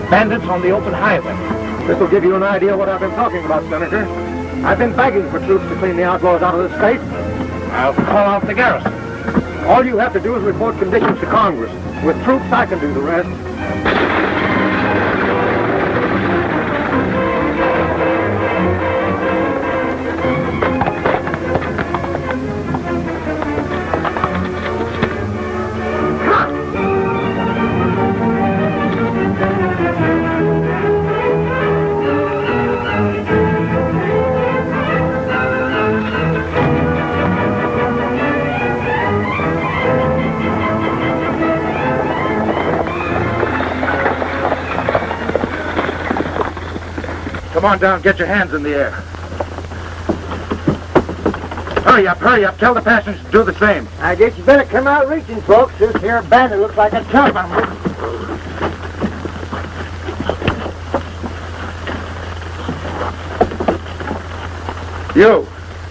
Bandits on the open highway. This will give you an idea of what I've been talking about, Senator. I've been begging for troops to clean the outlaws out of this state. I'll call out the garrison. All you have to do is report conditions to Congress. With troops, I can do the rest. Come on down, get your hands in the air. Hurry up, tell the passengers to do the same. I guess you better come out reaching, folks. This here bandit looks like a chump. You,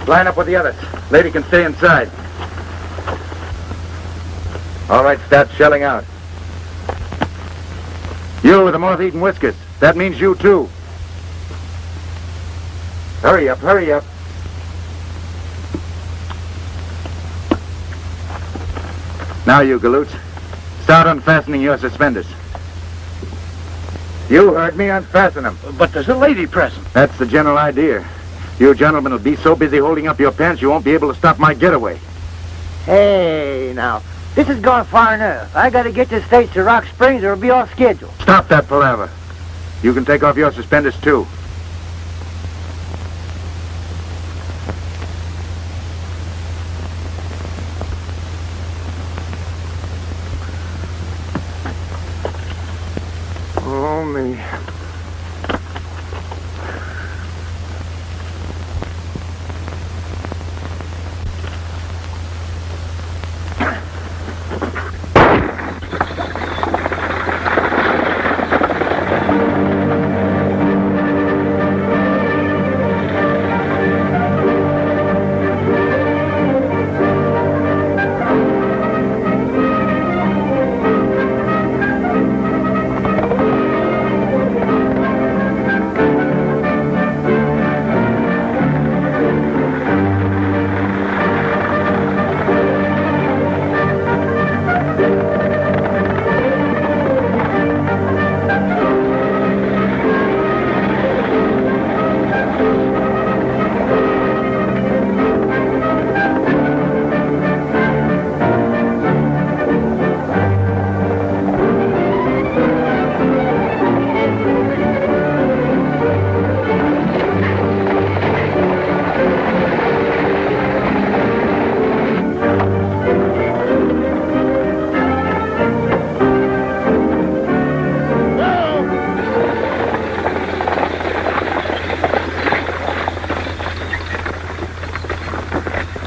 line up with the others. Lady can stay inside. All right, start shelling out. You with the moth-eaten whiskers. That means you, too. Hurry up. Now, you galoots, start unfastening your suspenders. You heard me, unfasten them. But there's a lady present. That's the general idea. You gentlemen will be so busy holding up your pants you won't be able to stop my getaway. Hey, now, this is going far enough. I got to get this state to Rock Springs or it'll be off schedule. Stop that palaver. You can take off your suspenders, too. Oh, me.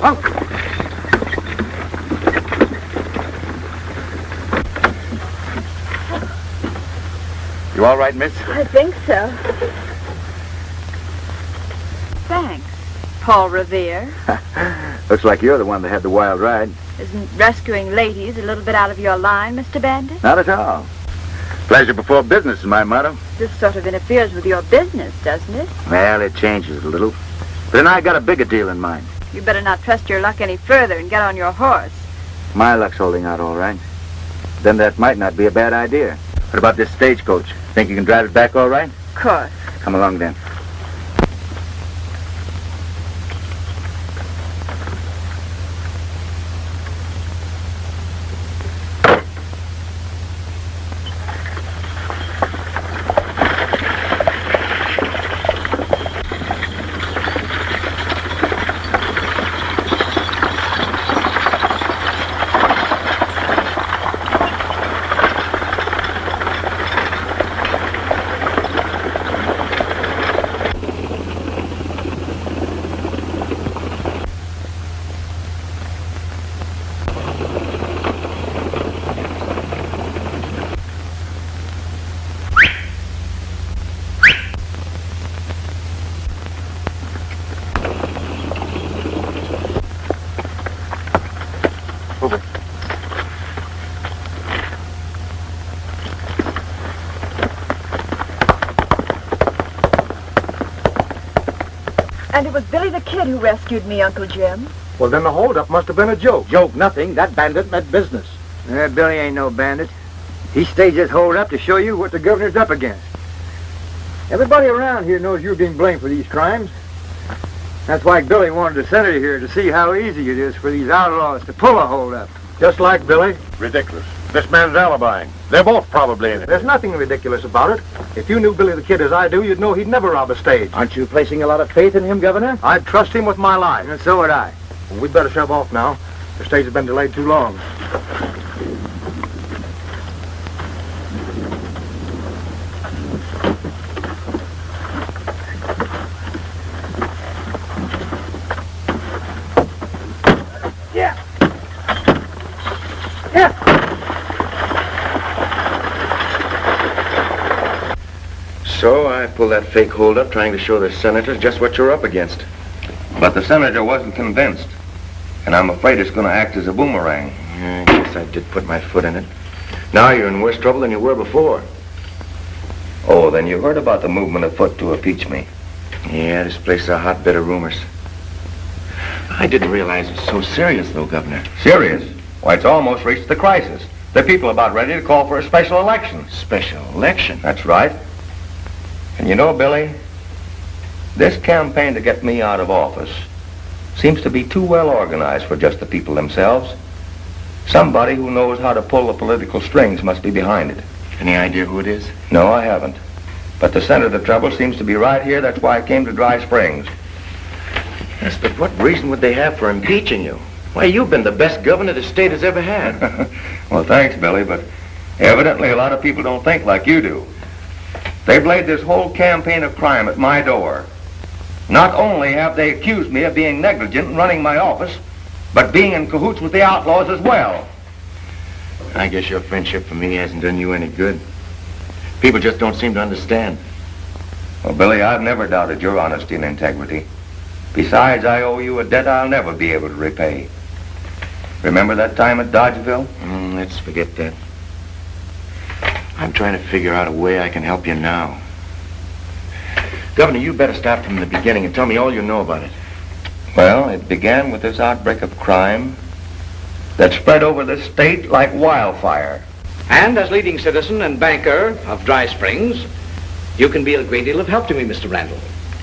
You all right, miss? I think so. Thanks, Paul Revere. Looks like you're the one that had the wild ride. Isn't rescuing ladies a little bit out of your line, Mr. Bandit? Not at all. Pleasure before business is my motto. This sort of interferes with your business, doesn't it? Well, it changes a little. But then I got a bigger deal in mind. You better not trust your luck any further and get on your horse. My luck's holding out all right. Then that might not be a bad idea. What about this stagecoach? Think you can drive it back all right? Of course. Come along then. And it was Billy the Kid who rescued me, Uncle Jim. Well, then the holdup must have been a joke. Joke nothing. That bandit meant business. Billy ain't no bandit. He staged this hold up to show you what the governor's up against. Everybody around here knows you're being blamed for these crimes. That's why Billy wanted to send you here to see how easy it is for these outlaws to pull a hold up. Just like Billy. Ridiculous. This man's alibi. They're both probably in it. There's nothing ridiculous about it. If you knew Billy the Kid as I do, you'd know he'd never rob a stage. Aren't you placing a lot of faith in him, Governor? I'd trust him with my life. And so would I. Well, we'd better shove off now. The stage has been delayed too long. So I pulled that fake hold-up trying to show the senators just what you're up against. But the senator wasn't convinced. And I'm afraid it's going to act as a boomerang. I guess I did put my foot in it. Now you're in worse trouble than you were before. Oh, then you heard about the movement afoot to impeach me. Yeah, this place is a hotbed of rumors. I didn't realize it was so serious, though, Governor. Serious? Why, it's almost reached the crisis. The people are about ready to call for a special election. Special election? That's right. And you know, Billy, this campaign to get me out of office seems to be too well organized for just the people themselves. Somebody who knows how to pull the political strings must be behind it. Any idea who it is? No, I haven't. But the center of the trouble seems to be right here. That's why I came to Dry Springs. Yes, but what reason would they have for impeaching you? Why, you've been the best governor the state has ever had. Well, thanks, Billy, but evidently a lot of people don't think like you do. They've laid this whole campaign of crime at my door. Not only have they accused me of being negligent in running my office, but being in cahoots with the outlaws as well. I guess your friendship for me hasn't done you any good. People just don't seem to understand. Well, Billy, I've never doubted your honesty and integrity. Besides, I owe you a debt I'll never be able to repay. Remember that time at Dodgeville? Let's forget that. I'm trying to figure out a way I can help you now. Governor, you better start from the beginning and tell me all you know about it. Well, it began with this outbreak of crime that spread over the state like wildfire. And as leading citizen and banker of Dry Springs, you can be a great deal of help to me, Mr. Randall.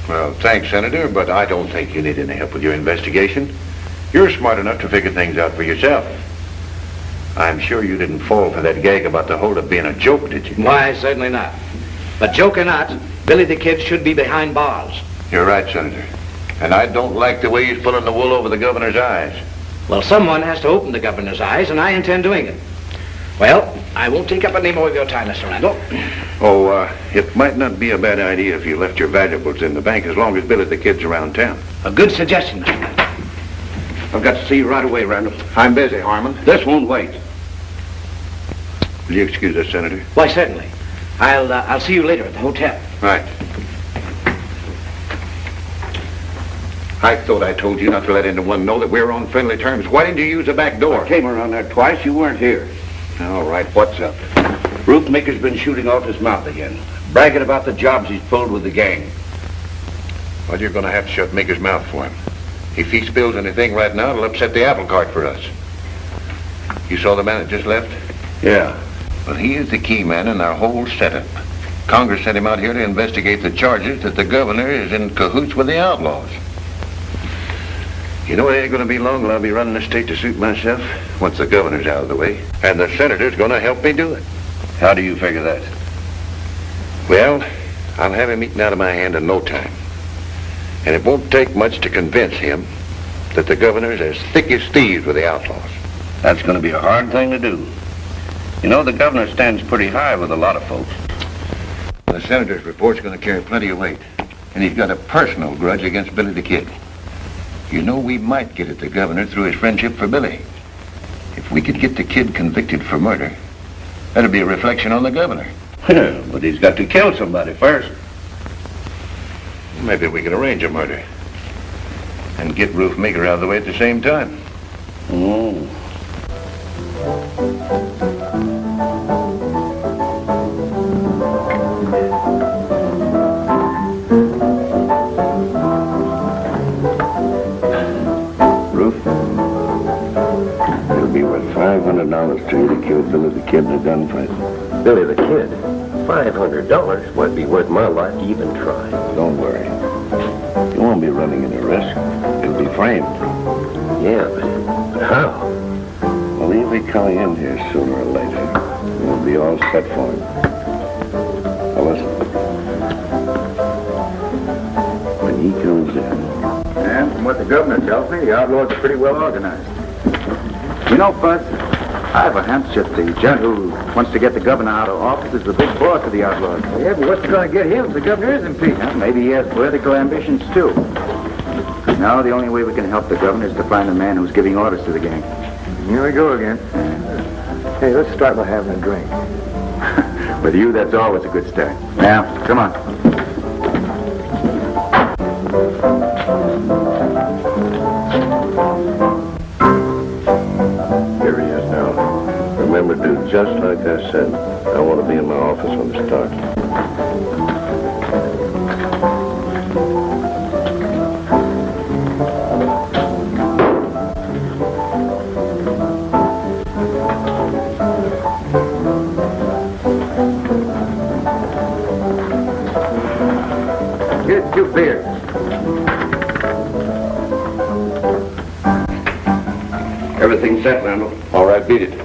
Well, thanks, Senator, but I don't think you need any help with your investigation. You're smart enough to figure things out for yourself. I'm sure you didn't fall for that gag about the holdup being a joke, did you? Why, certainly not. But joke or not, Billy the Kid should be behind bars. You're right, Senator. And I don't like the way he's pulling the wool over the governor's eyes. Well, someone has to open the governor's eyes, and I intend doing it. Well, I won't take up any more of your time, Mr. Randall. Oh, it might not be a bad idea if you left your valuables in the bank as long as Billy the Kid's around town. A good suggestion, Mr. Randall. I've got to see you right away, Randall. I'm busy, Harmon. This won't wait. Will you excuse us, Senator? Why, certainly. I'll see you later at the hotel. Right. I thought I told you not to let anyone know that we're on friendly terms. Why didn't you use the back door? I came around there twice. You weren't here. All right, what's up? Rufe Meeker's been shooting off his mouth again, bragging about the jobs he's pulled with the gang. Well, you're going to have to shut Meeker's mouth for him. If he spills anything right now, it'll upset the apple cart for us. You saw the man that just left? Yeah. Well, he is the key man in our whole setup. Congress sent him out here to investigate the charges that the governor is in cahoots with the outlaws. You know, it ain't going to be long till I'll be running the state to suit myself once the governor's out of the way. And the senator's going to help me do it. How do you figure that? Well, I'll have him eaten out of my hand in no time. And it won't take much to convince him that the governor's as thick as thieves with the outlaws. That's going to be a hard thing to do. You know, the governor stands pretty high with a lot of folks. The senator's report's going to carry plenty of weight. And he's got a personal grudge against Billy the Kid. You know, we might get at the governor through his friendship for Billy. If we could get the kid convicted for murder, that'd be a reflection on the governor. But he's got to kill somebody first. Maybe we can arrange a murder. And get Rufe Meeker out of the way at the same time. Oh. It'll be worth $500 to you to kill Billy the Kid in a gunfight. Billy the Kid? $500 might be worth my life to even try. Don't worry. You won't be running any risk. You'll be framed. Yeah, but how? Well, he'll be coming in here sooner or later. We'll be all set for him. Now listen. When he comes in... And from what the governor tells me, the outlaws are pretty well organized. You know, Bud, I have a hunch that the gent who wants to get the governor out of office is the big boss of the outlaws. Yeah, but what's going to get him if the governor is impeached? Yeah, maybe he has political ambitions, too. Now, the only way we can help the governor is to find the man who's giving orders to the gang. Here we go again. Hey, let's start by having a drink. With you, that's always a good start. Now, come on. Here he is now. Remember, dude, just like I said, I want to be in my office when it starts. Here's 2 beers. Everything's set, Randall. All right, beat it.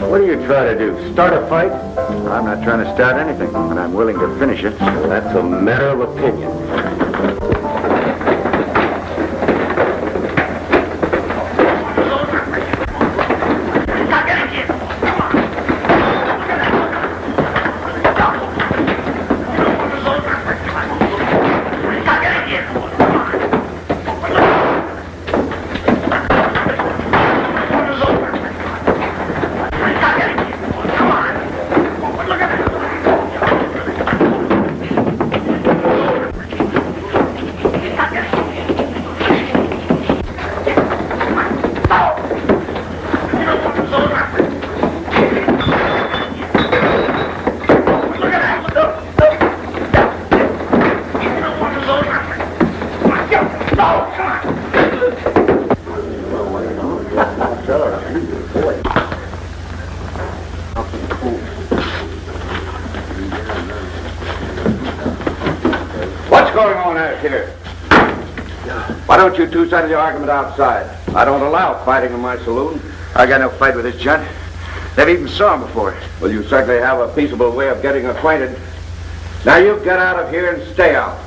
What are you trying to do? Start a fight? I'm not trying to start anything, but I'm willing to finish it. That's a matter of opinion. What's going on out here? Why don't you two settle your argument outside? I don't allow fighting in my saloon. I got no fight with this gent. Never even saw him before. Well, you certainly have a peaceable way of getting acquainted. Now you get out of here and stay out.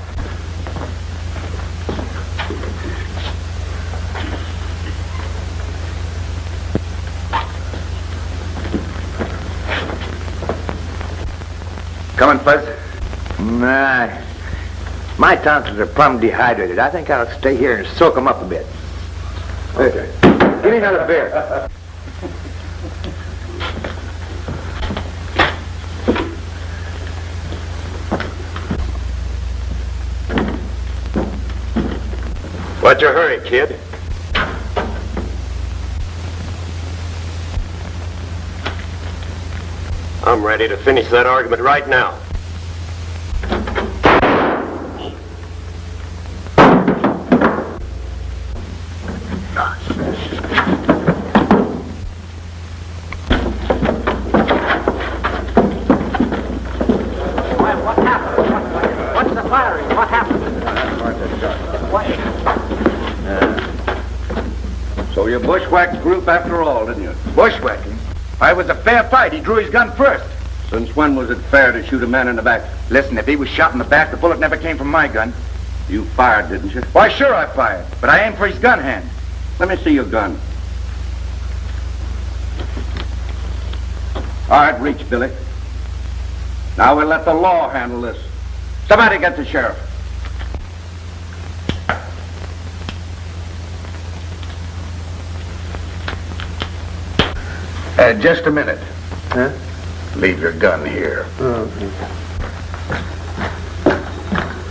Coming, Fuzz? Nah. My tonsils are plumb dehydrated. I think I'll stay here and soak them up a bit. Okay. Give me another beer. What's your hurry, kid? I'm ready to finish that argument right now. What happened? What's the firing? What happened? So you bushwhacked Rufe after all, didn't you? Bushwhacking? It was a fair fight. He drew his gun first. Since when was it fair to shoot a man in the back? Listen, if he was shot in the back, the bullet never came from my gun. You fired, didn't you? Why, sure I fired, but I aimed for his gun hand. Let me see your gun. All right, reach, Billy. Now we'll let the law handle this. Somebody get the sheriff. Just a minute. Huh? Leave your gun here.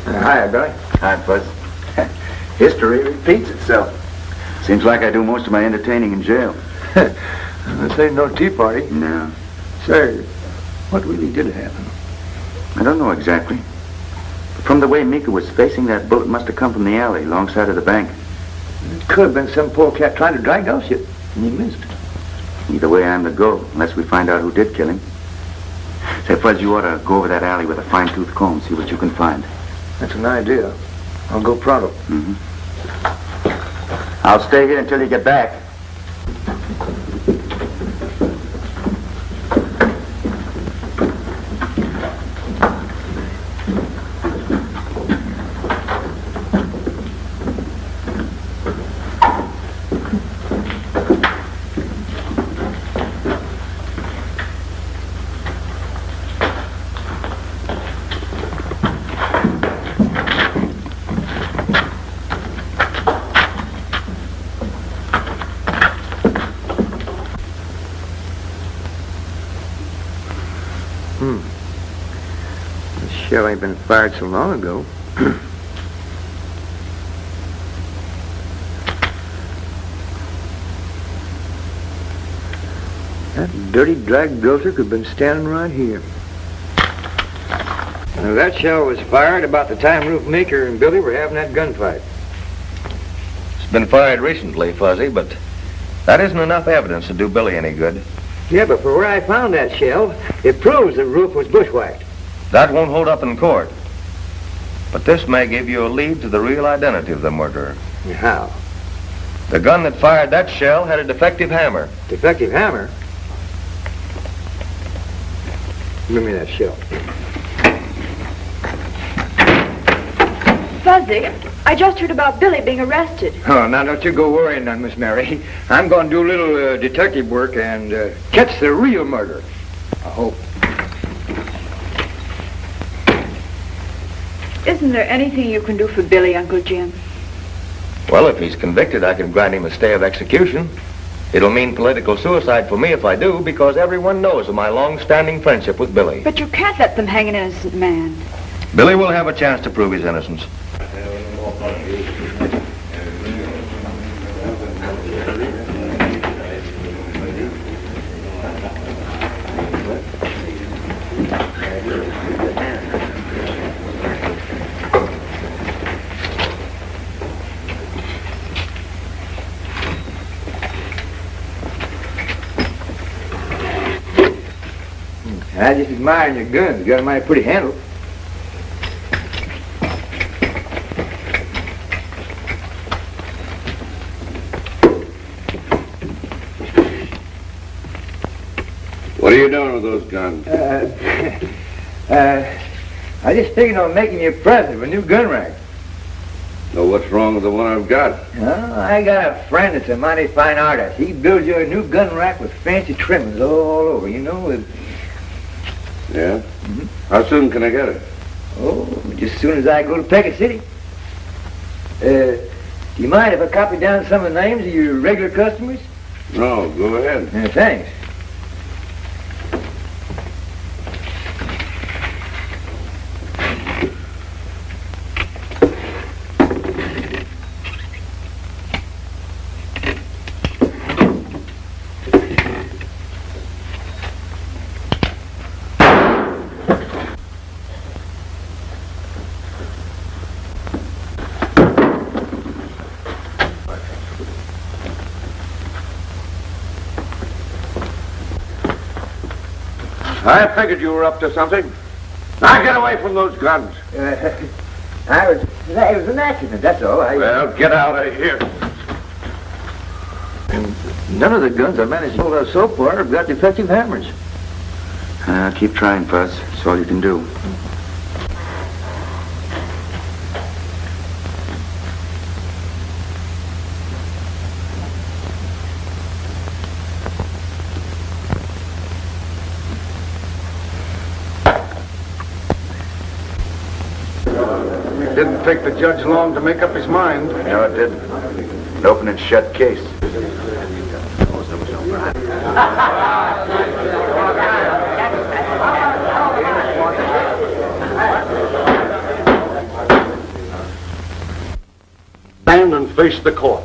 Hi, Billy. Hi, Fuzz. History repeats itself. Seems like I do most of my entertaining in jail. This ain't no tea party. No. Say, what really did happen? I don't know exactly. But from the way Meeker was facing, that bullet must have come from the alley alongside of the bank. It could have been some poor cat trying to drag us you, and you missed. Either way, I'm the go, unless we find out who did kill him. Say, Fuzz, you ought to go over that alley with a fine-tooth comb, see what you can find. That's an idea. I'll go pronto. Mm-hmm. I'll stay here until you get back. Shell ain't been fired so long ago. That dirty drag dozer could have been standing right here. Now, that shell was fired about the time Rufe, Meeker, and Billy were having that gunfight. It's been fired recently, Fuzzy, but that isn't enough evidence to do Billy any good. Yeah, but for where I found that shell, it proves that Rufe was bushwhacked. That won't hold up in court. But this may give you a lead to the real identity of the murderer. How? The gun that fired that shell had a defective hammer. Defective hammer? Give me that shell. Fuzzy, I just heard about Billy being arrested. Oh, now don't you go worrying none, Miss Mary. I'm going to do a little detective work and catch the real murderer. I hope. Isn't there anything you can do for Billy, Uncle Jim? Well, if he's convicted, I can grant him a stay of execution. It'll mean political suicide for me if I do, because everyone knows of my long-standing friendship with Billy. But you can't let them hang an innocent man. Billy will have a chance to prove his innocence. I just admire your gun. You got a mighty pretty handle. What are you doing with those guns? I just figured on making you a present of a new gun rack. So what's wrong with the one I've got? Oh, I got a friend that's a mighty fine artist. He builds you a new gun rack with fancy trimmings all over, you know. Yeah? Mm-hmm. How soon can I get it? Oh, just as soon as I go to Peckett City. Do you mind if I copy down some of the names of your regular customers? No, go ahead. Thanks. I figured you were up to something. Now get away from those guns. It was an accident, that's all. Well, get out of here. And none of the guns I managed to hold out so far have got defective hammers. Keep trying, Fuzz. That's all you can do. Didn't take the judge long to make up his mind. No, it didn't. An open and shut case. Stand and face the court.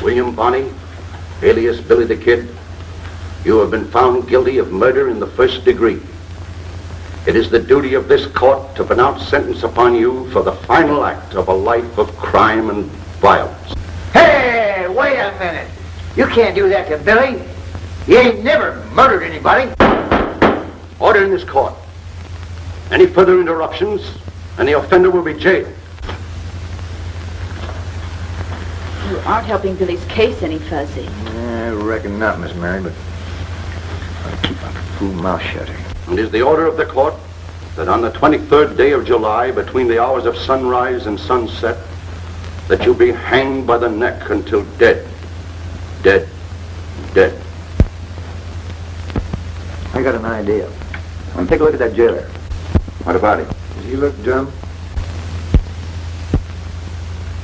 William Barney, alias Billy the Kid, you have been found guilty of murder in the first degree. It is the duty of this court to pronounce sentence upon you for the final act of a life of crime and violence. Hey, wait a minute. You can't do that to Billy. He ain't never murdered anybody. Order in this court. Any further interruptions, and the offender will be jailed. You aren't helping Billy's case any, Fuzzy. I reckon not, Miss Mary, but I'll keep my fool mouth shut here. It is the order of the court that on the 23rd day of July, between the hours of sunrise and sunset, that you be hanged by the neck until dead. Dead. Dead. I got an idea. Take a look at that jailer. What about him? Does he look dumb?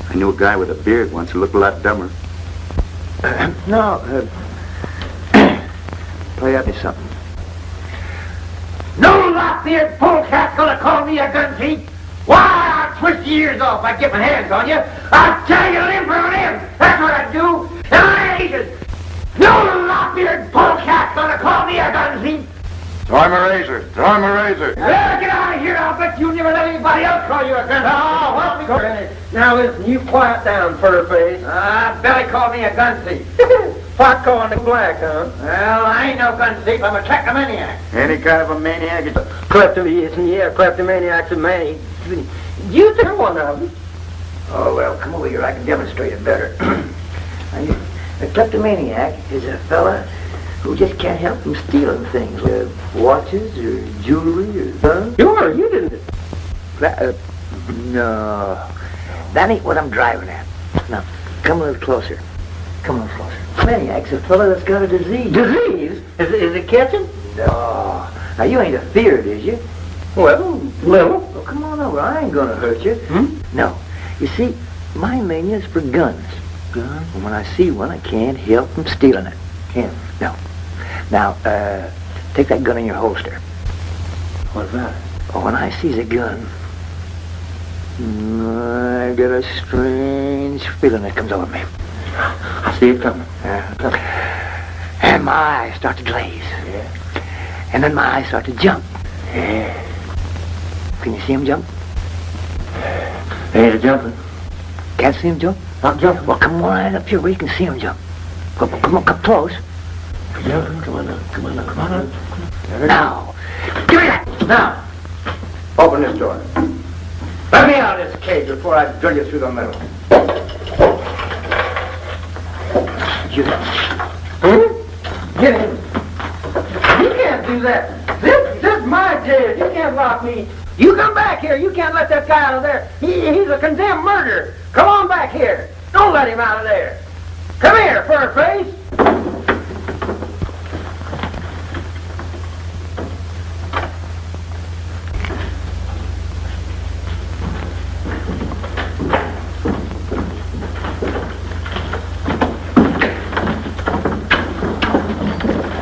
I knew a guy with a beard once who looked a lot dumber. No. Play out me something. No lop-eared polecat's gonna call me a gun thief. Why, I'll twist your ears off if I get my hands on you. I'll tear you limb from limb. That's what I do. And I ain't it. No lop-eared polecat's gonna call me a gun thief. Throw him a razor. Throw him a razor. Well, get out of here. I'll bet you never let anybody else call you a gun thief. Oh, what we go? Now listen, you quiet down, furface. Billy called me a gun thief. Pot calling the black, huh? Well, I ain't no gun thief. I'm a Czechomaniac. Any kind of a maniac? Kleptomaniac's a man. You think one of them? Oh, well, come over here. I can demonstrate it better. A kleptomaniac is a fella who just can't help from stealing things, watches or jewelry or guns. Sure, you didn't. No, that ain't what I'm driving at. Now, come a little closer. Come a little closer. Maniac's a fella that's got a disease. Disease? Is it catching? No. Now, you ain't a feared, is you? Well, little. Well, come on over. I ain't gonna hurt you. No. You see, my mania is for guns. Guns? And when I see one, I can't help from stealing it. Can't? No. Now, take that gun in your holster. What's that? Oh, when I sees a gun, I get a strange feeling that comes over me. I see it coming. And my eyes start to glaze. Yeah. And then my eyes start to jump. Yeah. Can you see him jump? They ain't jumping. Can't see him jump? Not jumping. Well, come on up here where you can see him jump. Come on, come close. Jumping. Come on up. Come on up. Come on up. Now, give me that. Now, open this door. Let me out of this cage before I drill you through the middle. Get in. You can't do that. This is my jail. You can't lock me. You come back here. You can't let that guy out of there. He's a condemned murderer. Come on back here. Don't let him out of there. Come here, fur-face.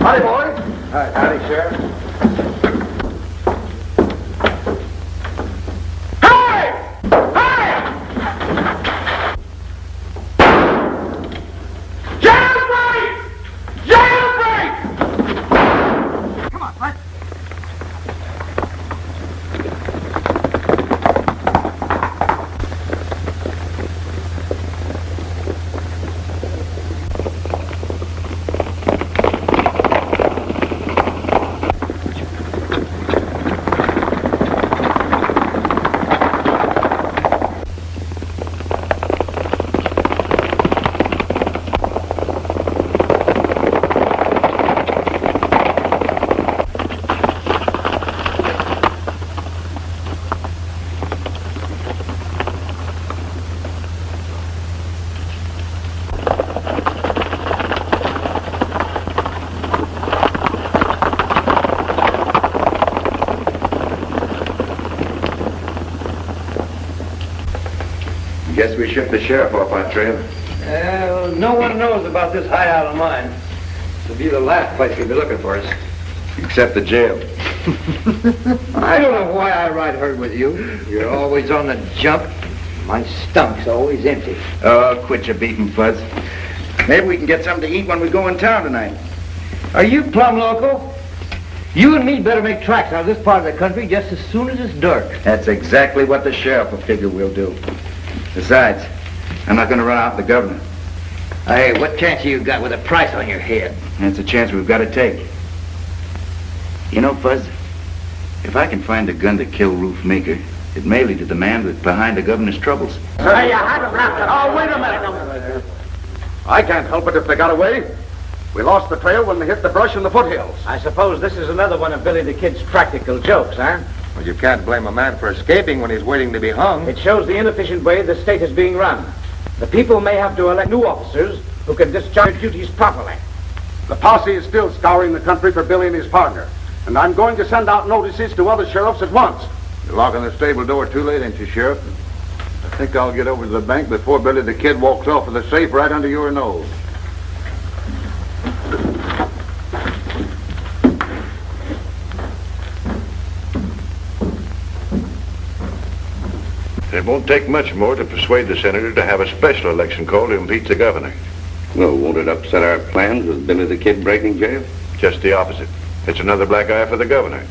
Howdy, boys. Howdy, Sheriff. Guess we shipped the sheriff off our trail. Well, no one knows about this hideout of mine. It'll be the last place he'll be looking for us. Except the jail. I don't know why I ride herd with you. You're always on the jump. My stunk's always empty. Oh, quit your beating, Fuzz. Maybe we can get something to eat when we go in town tonight. Are you plumb local? You and me better make tracks out of this part of the country just as soon as it's dark. That's exactly what the sheriff will figure we'll do. Besides, I'm not going to run out the governor. Hey, what chance you got with a price on your head? That's a chance we've got to take. You know, Fuzz, if I can find a gun to kill Rufe Meeker, it may lead to the man behind the governor's troubles. Hey, you had him wrapped up. Oh, wait a minute. I can't help it if they got away. We lost the trail when they hit the brush in the foothills. I suppose this is another one of Billy the Kid's practical jokes, huh? Well, you can't blame a man for escaping when he's waiting to be hung. It shows the inefficient way the state is being run. The people may have to elect new officers who can discharge their duties properly. The posse is still scouring the country for Billy and his partner. And I'm going to send out notices to other sheriffs at once. You're locking the stable door too late, ain't you, Sheriff? I think I'll get over to the bank before Billy the Kid walks off with the safe right under your nose. It won't take much more to persuade the senator to have a special election called to impeach the governor. Well, won't it upset our plans with Billy the Kid breaking jail? Just the opposite. It's another black eye for the governor.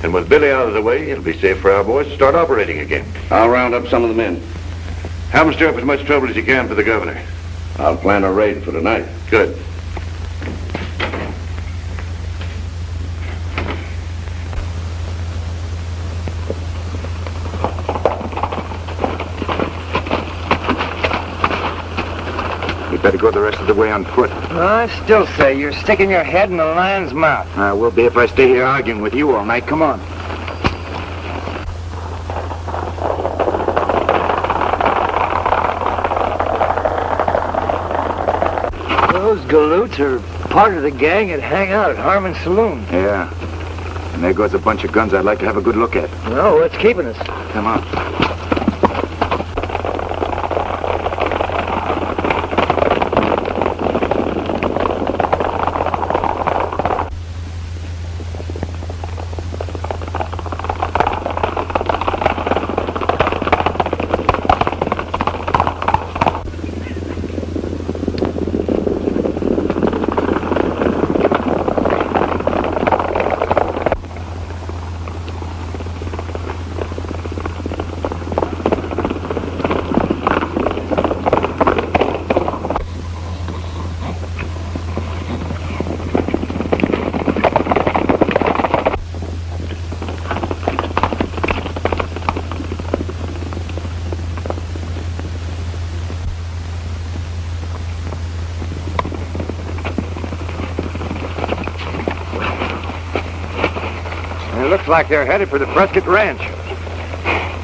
And with Billy out of the way, it'll be safe for our boys to start operating again. I'll round up some of the men. Have them stir up as much trouble as you can for the governor. I'll plan a raid for tonight. Good. We better go the rest of the way on foot. I still say you're sticking your head in the lion's mouth. I will be if I stay here arguing with you all night. Come on. Those galoots are part of the gang that hang out at Harmon Saloon. Yeah. And there goes a bunch of guns I'd like to have a good look at. No, what's keeping us? Come on. It looks like they're headed for the Prescott Ranch.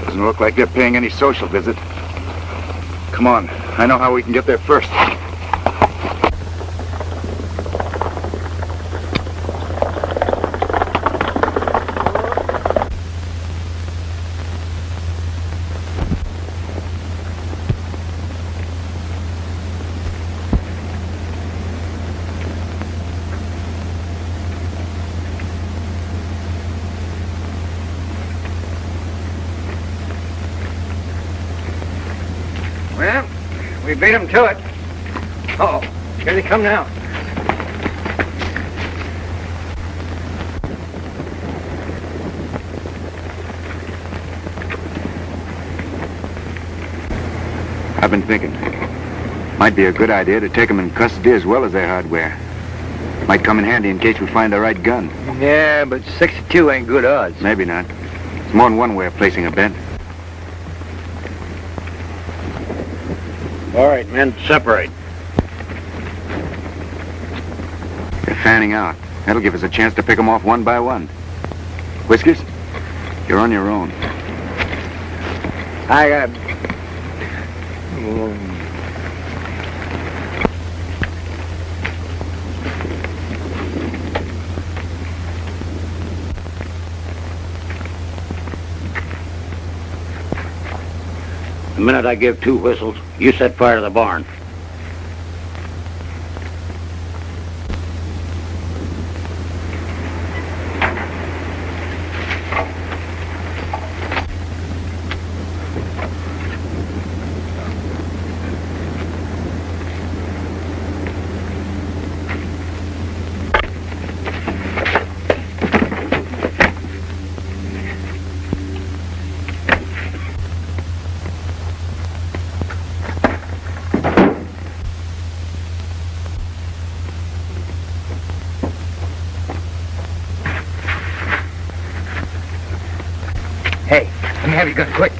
Doesn't look like they're paying any social visit. Come on. I know how we can get there first. We beat them to it. Uh-oh, here they come now. I've been thinking. Might be a good idea to take them in custody as well as their hardware. Might come in handy in case we find the right gun. Yeah, but 62 ain't good odds. Maybe not. It's more than one way of placing a bet. All right, men, separate. They're fanning out. That'll give us a chance to pick them off one by one. Whiskers, you're on your own. I got... The minute I give 2 whistles, you set fire to the barn. Hey, let me have your gun, quick.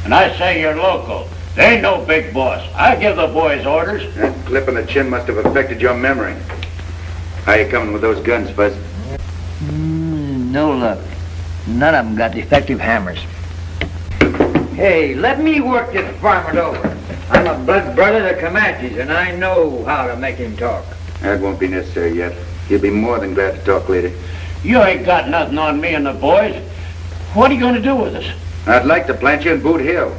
And I say you're local. They ain't no big boss. I give the boys orders. That clip in the chin must have affected your memory. How you coming with those guns, Fuzz? No luck. None of them got defective hammers. Hey, let me work this varmint over. I'm a blood brother of the Comanches, and I know how to make him talk. That won't be necessary yet. He'll be more than glad to talk later. You ain't got nothing on me and the boys. What are you going to do with us? I'd like to plant you in Boot Hill.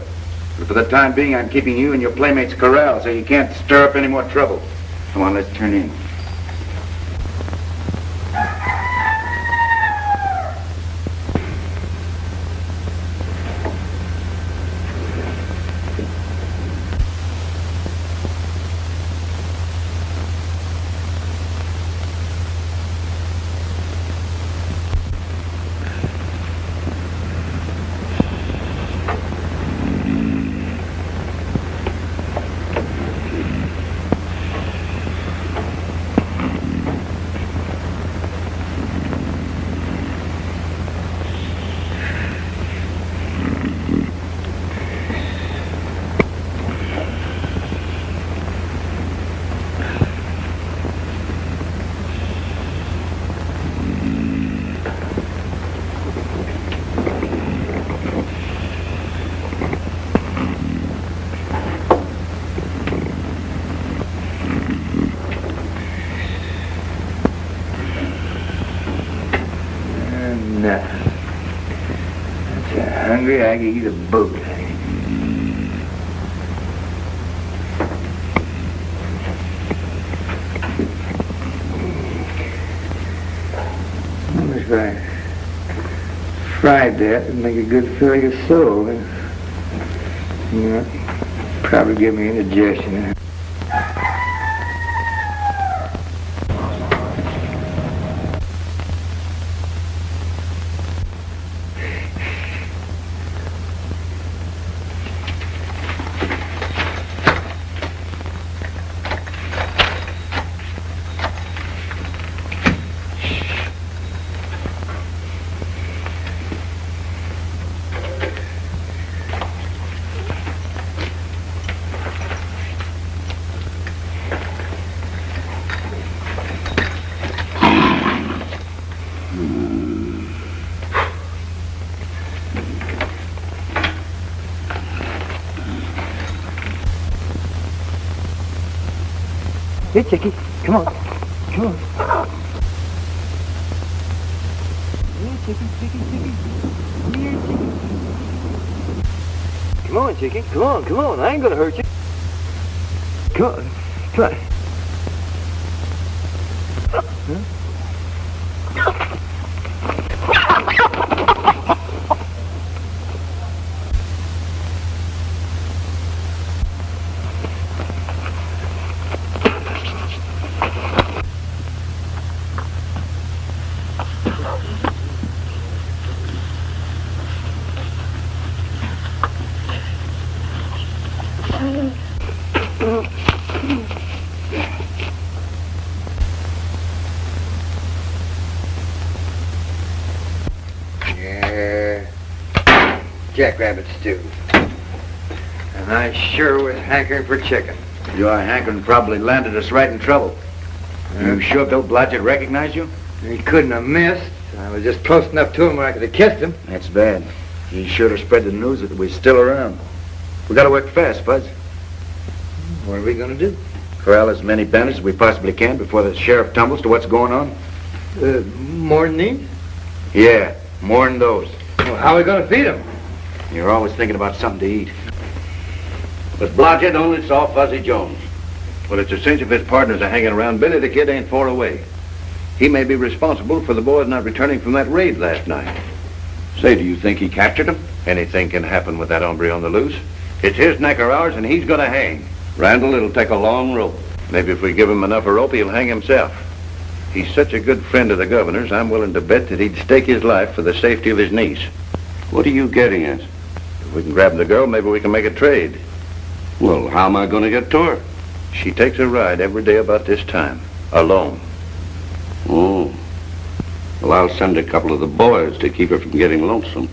But for the time being, I'm keeping you and your playmates corralled so you can't stir up any more trouble. Come on, let's turn in. I can eat a boat. If I fried that, it'd make a good filling of soul. Probably give me indigestion. Here, Chickie. Come on. Come on. Here, Chickie. Here, Chickie. Come on, Chickie. Come on. I ain't gonna hurt you. Come on. Huh? Jackrabbit stew. And I sure was hankering for chicken. Your hankering probably landed us right in trouble. You sure Bill Blodgett recognized you? He couldn't have missed. I was just close enough to him where I could have kissed him. That's bad. He should have spread the news that we're still around. We gotta work fast, Buzz. What are we gonna do? Corral as many bandits as we possibly can before the sheriff tumbles to what's going on. More than these? Yeah, more than those. Well, how are we gonna feed them? You're always thinking about something to eat. But Blodgett only saw Fuzzy Jones. Well, it's a cinch if his partners are hanging around. Billy the Kid ain't far away. He may be responsible for the boys not returning from that raid last night. Say, do you think he captured them? Anything can happen with that hombre on the loose. It's his neck or ours, and he's gonna hang. Randall, it'll take a long rope. Maybe if we give him enough of rope, he'll hang himself. He's such a good friend of the governor's, I'm willing to bet that he'd stake his life for the safety of his niece. What are you getting at? If we can grab the girl, maybe we can make a trade. Well, how am I going to get to her? She takes a ride every day about this time, alone. Oh. Well, I'll send a couple of the boys to keep her from getting lonesome.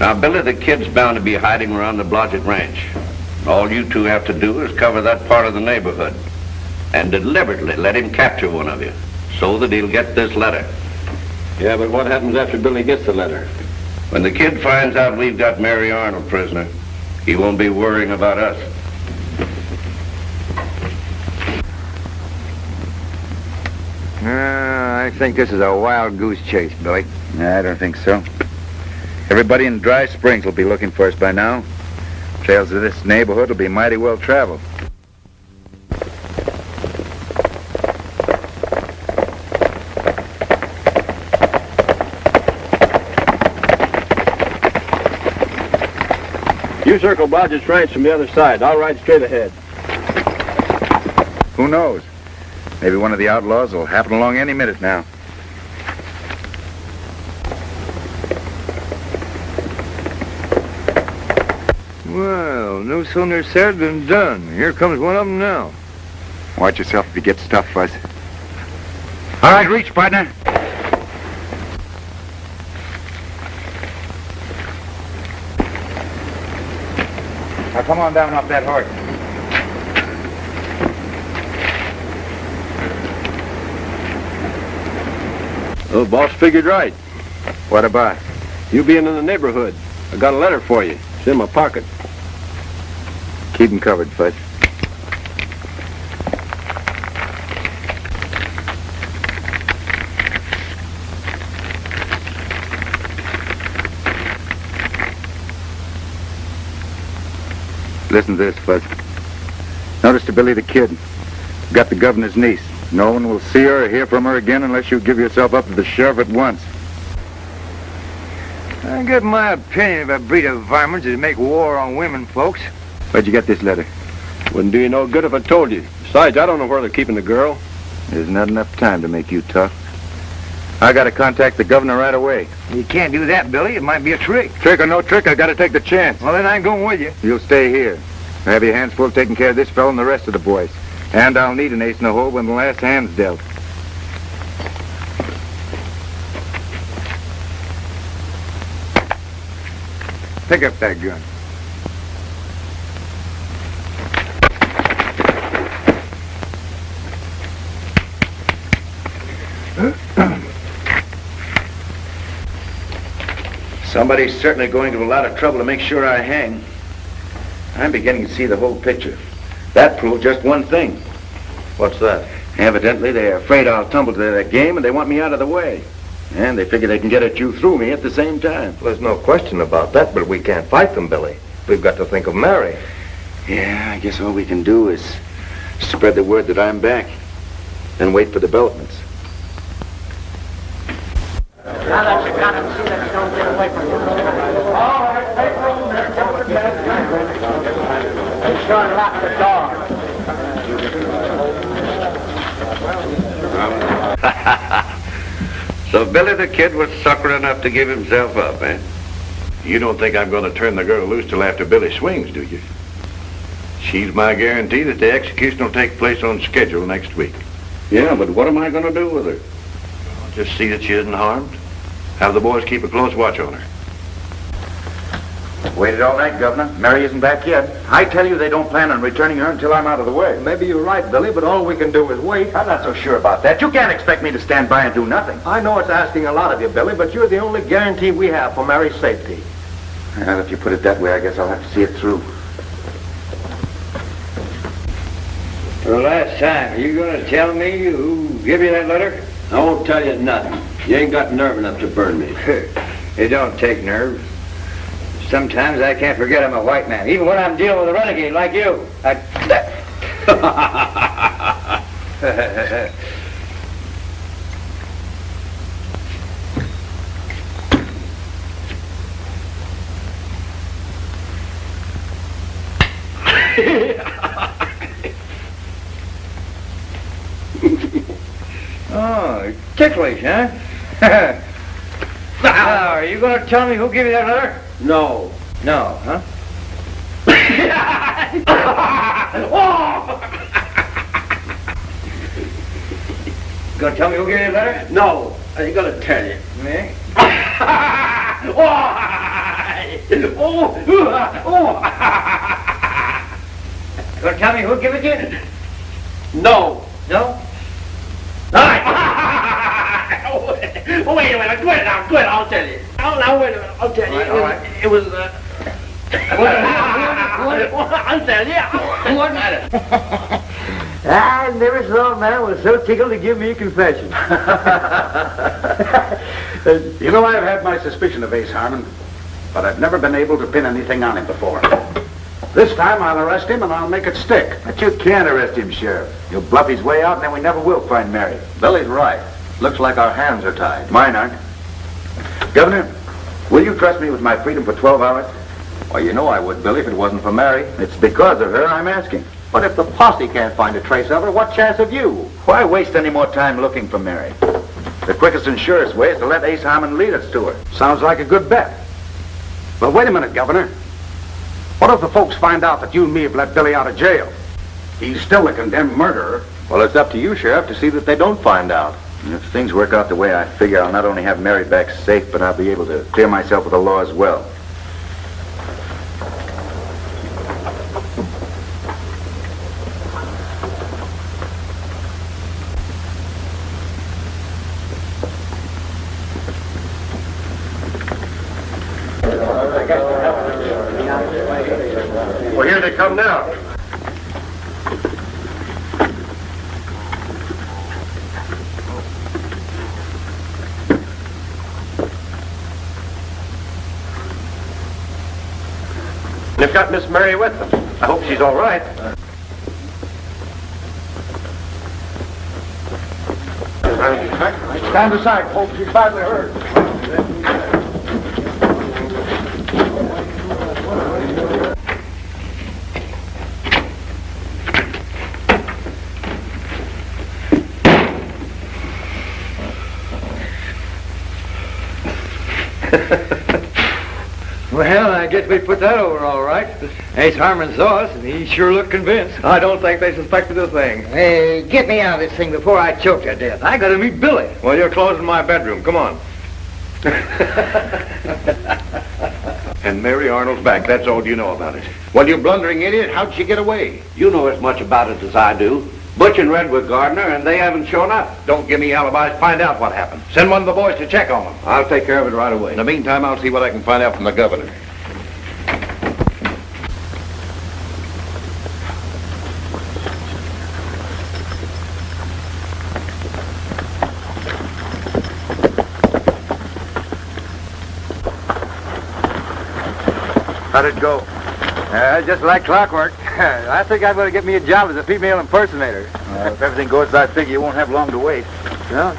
Now, Billy the Kid's bound to be hiding around the Blodgett Ranch. All you two have to do is cover that part of the neighborhood and deliberately let him capture one of you so that he'll get this letter. Yeah, but what happens after Billy gets the letter? When the kid finds out we've got Mary Arnold prisoner, he won't be worrying about us. I think this is a wild goose chase, Billy. I don't think so. Everybody in Dry Springs will be looking for us by now. Trails of this neighborhood will be mighty well traveled. You circle Blodgett's Ranch from the other side. I'll ride straight ahead. Who knows? Maybe one of the outlaws will happen along any minute now. Well, no sooner said than done. Here comes one of them now. Watch yourself if you get stuffed, Fuzz. All right, reach, partner. Now come on down off that horse. Oh, boss figured right. What about? You being in the neighborhood. I got a letter for you. It's in my pocket. Keep him covered, Fuzz. Listen to this, Fuzz. Notice to Billy the Kid. Got the governor's niece. No one will see her or hear from her again unless you give yourself up to the sheriff at once. I get my opinion of a breed of varmints that make war on women folks. Where'd you get this letter? Wouldn't do you no good if I told you. Besides, I don't know where they're keeping the girl. There's not enough time to make you tough. I gotta contact the governor right away. You can't do that, Billy. It might be a trick. Trick or no trick, I gotta take the chance. Well, then I'm going with you. You'll stay here. I have your hands full taking care of this fellow and the rest of the boys. And I'll need an ace in the hole when the last hand's dealt. Pick up that gun. Somebody's certainly going to a lot of trouble to make sure I hang. I'm beginning to see the whole picture. That proves just one thing. What's that? Evidently, they're afraid I'll tumble to their game, and they want me out of the way. And they figure they can get at you through me at the same time. Well, there's no question about that, but we can't fight them, Billy. We've got to think of Mary. Yeah, I guess all we can do is spread the word that I'm back, and wait for developments. Now that you got him, see that you don't get away from him. All right, take room there. Be sure and lock the door. So Billy the Kid was sucker enough to give himself up, eh? You don't think I'm going to turn the girl loose till after Billy swings, do you? She's my guarantee that the execution will take place on schedule next week. Yeah, but what am I going to do with her? I'll just see that she isn't harmed. Have the boys keep a close watch on her. Waited all night, Governor. Mary isn't back yet. I tell you they don't plan on returning her until I'm out of the way. Maybe you're right, Billy, but all we can do is wait. I'm not so sure about that. You can't expect me to stand by and do nothing. I know it's asking a lot of you, Billy, but you're the only guarantee we have for Mary's safety. Well, if you put it that way, I guess I'll have to see it through. For the last time, are you going to tell me who gave you that letter? I won't tell you nothing. You ain't got nerve enough to burn me. It don't take nerve. Sometimes I can't forget I'm a white man, even when I'm dealing with a renegade like you. Oh, ticklish, huh? Now, are you going to tell me who gave you that letter? No. No, huh? Going to tell me who gave you that letter? No. I ain't gonna tell you. Me? Oh! Oh! Gonna tell me who gave it to you? No. No? All right. Oh, wait a minute. Quit it now. Quit. I'll tell you. Oh, now, wait a minute. I'll tell you. All right. It was, I'll tell you. What matter? I never saw a man was so tickled to give me a confession. You know, I've had my suspicion of Ace Harmon, but I've never been able to pin anything on him before. This time I'll arrest him and I'll make it stick. But you can't arrest him, Sheriff. He'll bluff his way out and then we never will find Mary. Billy's right. Looks like our hands are tied. Mine aren't. Governor, will you trust me with my freedom for 12 hours? Well, you know I would, Billy, if it wasn't for Mary. It's because of her I'm asking. But if the posse can't find a trace of her, what chance have you? Why waste any more time looking for Mary? The quickest and surest way is to let Ace Harmon lead us to her. Sounds like a good bet. But wait a minute, Governor. What if the folks find out that you and me have let Billy out of jail? He's still a condemned murderer. Well, it's up to you, Sheriff, to see that they don't find out. And if things work out the way I figure, I'll not only have Mary back safe, but I'll be able to clear myself with the law as well. Well, here they come now. They've got Miss Mary with them. I hope she's all right. Stand aside, folks. He's badly hurt. Well, I guess we put that over all right. Ace Harmon saw us, and he sure looked convinced. I don't think they suspected a thing. Hey, get me out of this thing before I choke to death. I gotta meet Billy. Well, you're closing my bedroom. Come on. And Mary Arnold's back. That's all you know about it. Well, you blundering idiot, how'd she get away? You know as much about it as I do. Butch and Red were Gardner, and they haven't shown up. Don't give me alibis. Find out what happened. Send one of the boys to check on them. I'll take care of it right away. In the meantime, I'll see what I can find out from the governor. How'd it go? Just like clockwork. I think I'd better get me a job as a female impersonator. If everything goes as I figure, you won't have long to wait. No?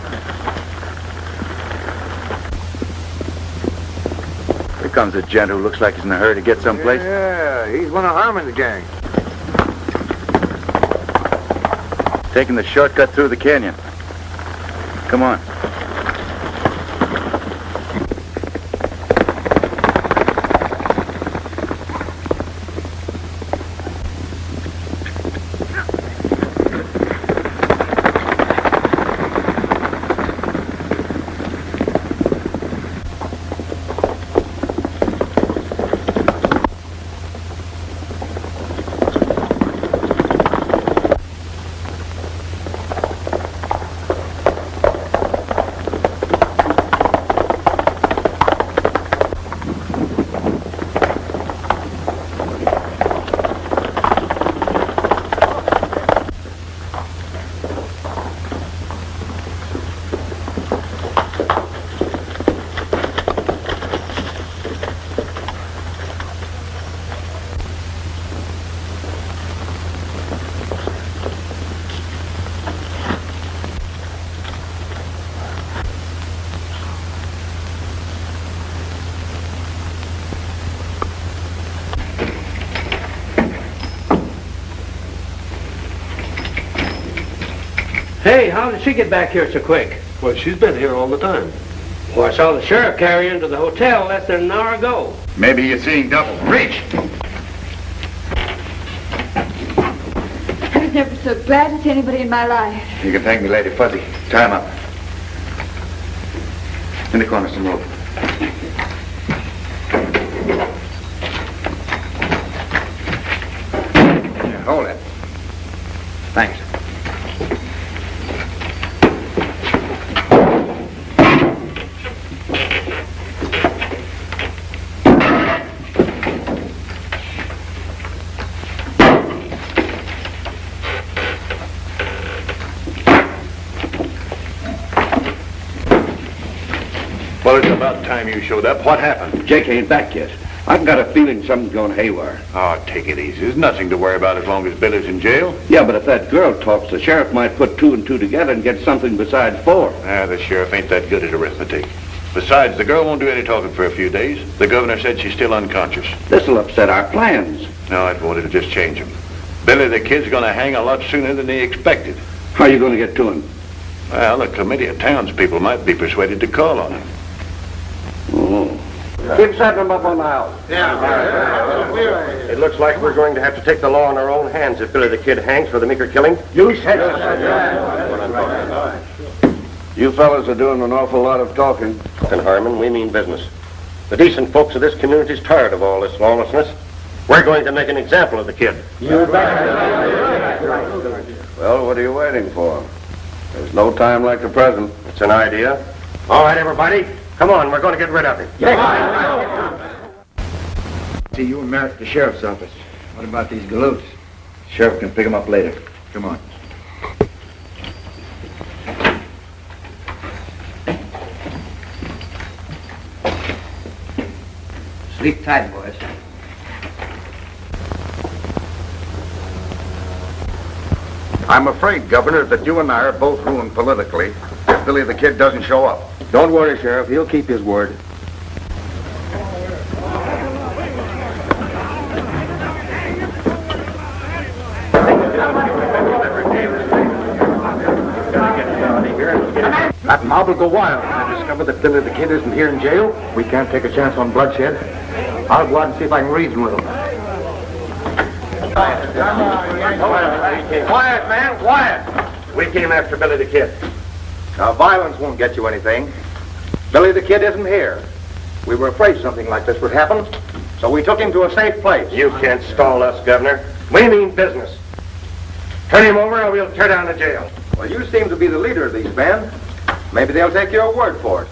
Here comes a gent who looks like he's in a hurry to get someplace. Yeah, he's one of Harmon's gang. Taking the shortcut through the canyon. Come on. Hey, how did she get back here so quick? Well, she's been here all the time. Well, I saw the sheriff carry her into the hotel less than an hour ago. Maybe you're seeing double. Reach! I was never so glad to see anybody in my life. You can thank me, Lady Fuzzy. Tie him up. In the corner, some rope. Thanks. Well, it's about time you showed up. What happened? Jake ain't back yet. I've got a feeling something's going haywire. Oh, take it easy. There's nothing to worry about as long as Billy's in jail. Yeah, but if that girl talks, the sheriff might put 2 and 2 together and get something besides 4. The sheriff ain't that good at arithmetic. Besides, the girl won't do any talking for a few days. The governor said she's still unconscious. This'll upset our plans. No, it won't. It'll just change them. Billy the Kid's going to hang a lot sooner than he expected. How are you going to get to him? Well, a committee of townspeople might be persuaded to call on him. Oh. Keep setting them up on the house. It looks like we're going to have to take the law in our own hands if Billy the Kid hangs for the Meeker killing. You said You fellas are doing an awful lot of talking. And Harmon, we mean business. The decent folks of this community's tired of all this lawlessness. We're going to make an example of the kid. Well, what are you waiting for? There's no time like the present. It's an idea. All right, everybody. Come on, we're going to get rid of him. See you and Merritt at the sheriff's office. What about these galoots? Sheriff can pick them up later. Come on. Sleep tight, boys. I'm afraid, Governor, that you and I are both ruined politically if Billy the Kid doesn't show up. Don't worry, Sheriff. He'll keep his word. That mob will go wild when I discover that Billy the Kid isn't here in jail. We can't take a chance on bloodshed. I'll go out and see if I can reason with him. Quiet, man, quiet. We came after Billy the Kid. Now, violence won't get you anything. Billy the Kid isn't here. We were afraid something like this would happen, so we took him to a safe place. You can't stall us, Governor. We mean business. Turn him over or we'll tear down the jail. Well, you seem to be the leader of these men. Maybe they'll take your word for it.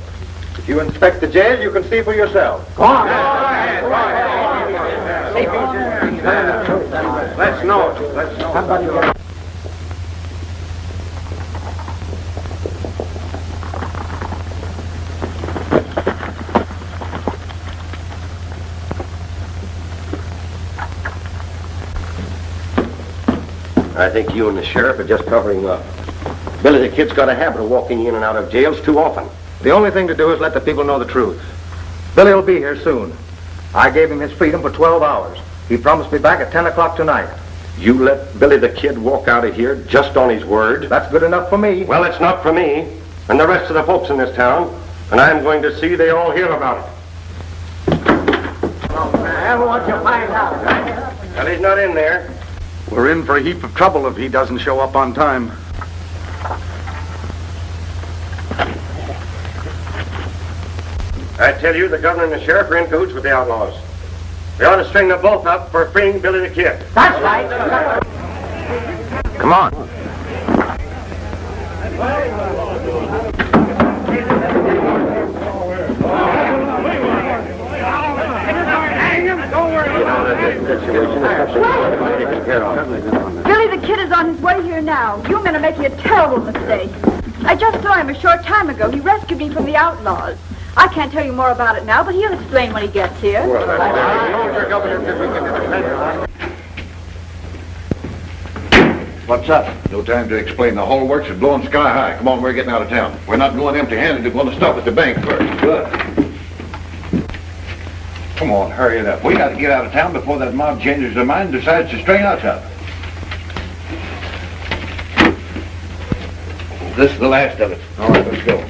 If you inspect the jail, you can see for yourself. Go on. Let's know it. I think you and the sheriff are just covering up. Billy the Kid's got a habit of walking in and out of jails too often. The only thing to do is let the people know the truth. Billy will be here soon. I gave him his freedom for 12 hours. He promised me back at 10 o'clock tonight. You let Billy the Kid walk out of here just on his word? That's good enough for me. Well, it's not for me and the rest of the folks in this town, and I'm going to see they all hear about it. Well, what you find out? Well, he's not in there. We're in for a heap of trouble if he doesn't show up on time. I tell you, the governor and the sheriff are in cahoots with the outlaws. We ought to string them both up for freeing Billy the Kid. That's right. Come on. Billy the Kid is on his way here now. You men are making a terrible mistake. I just saw him a short time ago. He rescued me from the outlaws. I can't tell you more about it now, but he'll explain when he gets here. What's up? No time to explain. The whole works is blowing sky high. Come on, we're getting out of town. We're not going empty-handed. We're going to stop at the bank first. Good. Come on, hurry it up. We got to get out of town before that mob changes their mind and decides to string us up. This is the last of it. All right, let's go.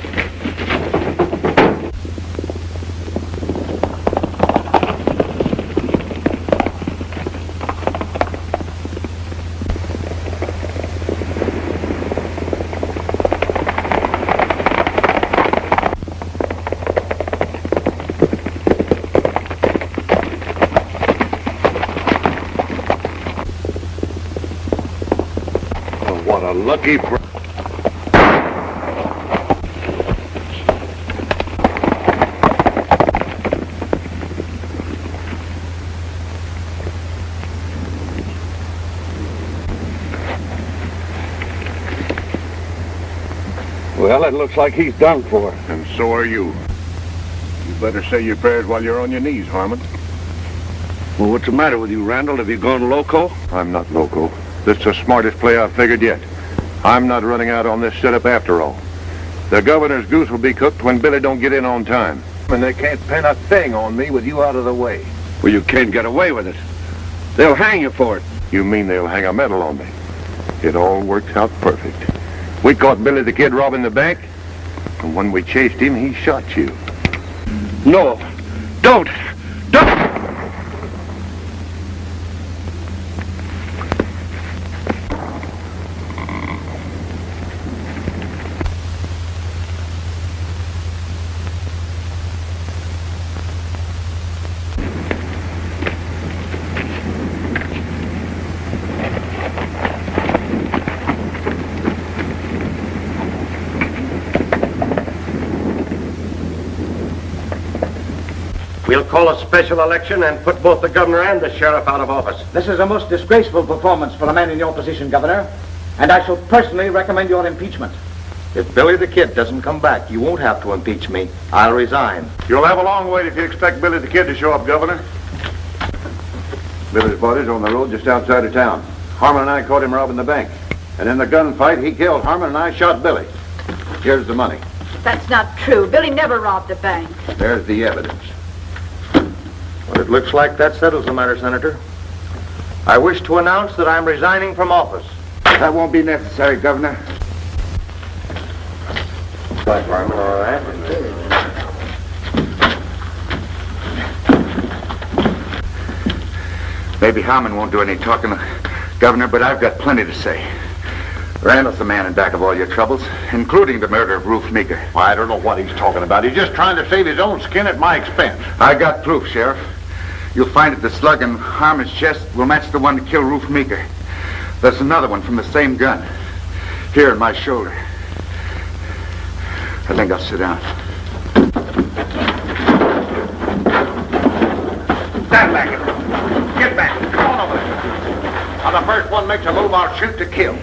lucky for... Well, it looks like he's done for. And so are you. You better say your prayers while you're on your knees, Harmon. Well, what's the matter with you, Randall? Have you gone loco? I'm not loco. This is the smartest play I've figured yet. I'm not running out on this setup after all. The governor's goose will be cooked when Billy don't get in on time. And they can't pin a thing on me with you out of the way. Well, you can't get away with it. They'll hang you for it. You mean they'll hang a medal on me? It all worked out perfect. We caught Billy the Kid robbing the bank, and when we chased him, he shot you. No, don't! We'll call a special election and put both the governor and the sheriff out of office. This is a most disgraceful performance for a man in your position, Governor, and I shall personally recommend your impeachment. If Billy the Kid doesn't come back, you won't have to impeach me. I'll resign. You'll have a long wait if you expect Billy the Kid to show up, Governor. Billy's body's on the road just outside of town. Harmon and I caught him robbing the bank. And in the gunfight, he killed Harmon and I shot Billy. Here's the money. That's not true. Billy never robbed a bank. There's the evidence. Well, it looks like that settles the matter, Senator. I wish to announce that I'm resigning from office. That won't be necessary, Governor. Right, Harmon, all right. Maybe Harmon won't do any talking, Governor, but I've got plenty to say. Randall's the man in back of all your troubles, including the murder of Rufe Meeker. Well, I don't know what he's talking about. He's just trying to save his own skin at my expense. I got proof, Sheriff. You'll find that the slug in Harmon's chest will match the one that killed Rufe Meeker. There's another one from the same gun, here in my shoulder. I think I'll sit down. Stand back. Get back. Come on over there. Now, the first one makes a move, I'll shoot to kill.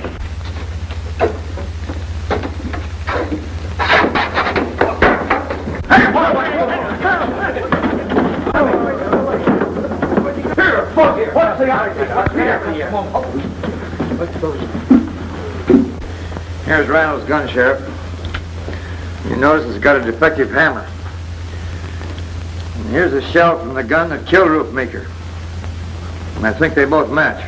Here's Randall's gun, Sheriff. You notice it's got a defective hammer. And here's a shell from the gun that killed Rufe Meeker. And I think they both match.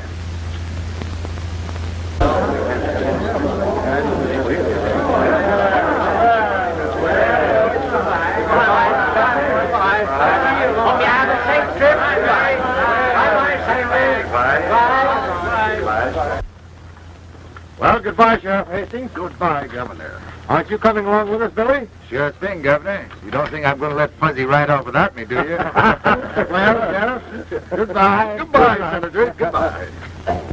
Well, goodbye, Sheriff Hastings. Goodbye, Governor. Aren't you coming along with us, Billy? Sure thing, Governor. You don't think I'm going to let Fuzzy ride off without me, do you? Well, Sheriff, goodbye. Goodbye, Senator. Goodbye.